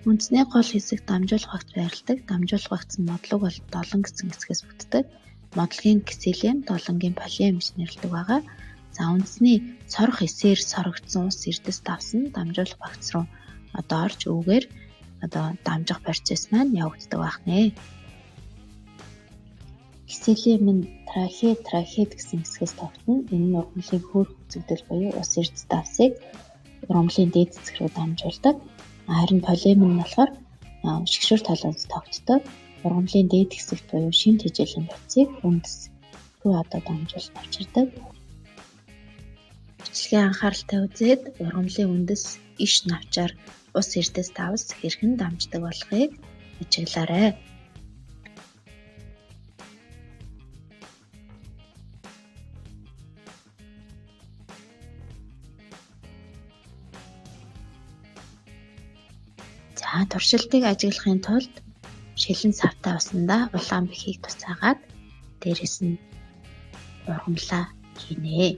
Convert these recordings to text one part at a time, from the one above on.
Үндэсний гол хэсэг дамжуулах багт байрладаг. Дамжуулах багц нь модлог бол 7 гэсэн хэсгээс бүтдэг. Модлогийн ксилиум, долонгийн полиум гэж нэрлэдэг байгаа. За үндэсний сорох эсээр сорогдсон ус эрдэс давсан дамжуулах багц руу орж үүгээр дамжих процесс маань явагддаг байх нэ. Ксилиум нь трахеид гэсэн хэсгээс тогтно. Энэ нь ургамлын хөөрх үзэгдэл буюу ус эрдэс давсыг ургамлын дээд цэцэг рүү дамжуулдаг. Харин полиум нь болохоор шигшүүр толгойд тогтдог. Ургамлын дээд хэсэгт буюу шинэ тэжээлийн процессыг үндэс рүү дамжуулж авчирдаг. Бичлэгийн анхааралтай үзээд ургамлын үндэс иш навчаар ус эрдэс давс хэрхэн дамждаг болохыг ажиглаарай. Туршилтыг ажиглахын тулд шилэн савтай усандаа улаан бэхийг тусаагаад дээрэс нь ургамлаа хийнэ.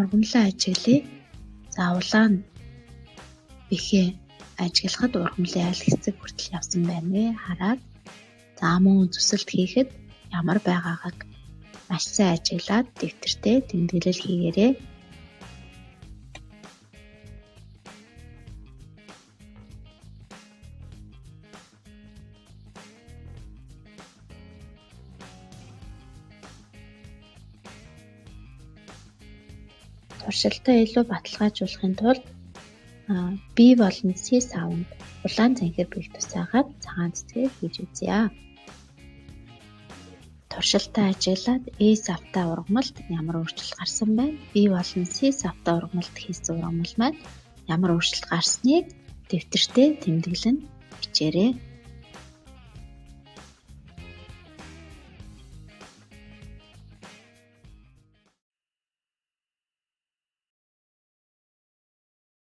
Ургамлаа ажиглая. Улаан бэхээ ажиглахад ургамлын аль хэсэг хүртэл явсан байна вэ? Хараад мөн зүсэлт хийхэд ямар байгаагааг маш сайн ажиглаад дэвтэртээ тэмдэглэл хийгээрэй. Туршилтаа илүү баталгаажуулахын тулд B болон C савнд улаан цанхэр бэх тусаагаад цагаан цэцгээ хийж үзье. Туршилтаа ажиглаад A савтай ургамалд ямар өөрчлөлт гарсан байна? B болон C савтай ургамалд хийсэн ургамал маань ямар өөрчлөлт гарсныг дэвтэртээ тэмдэглэн бичээрэй.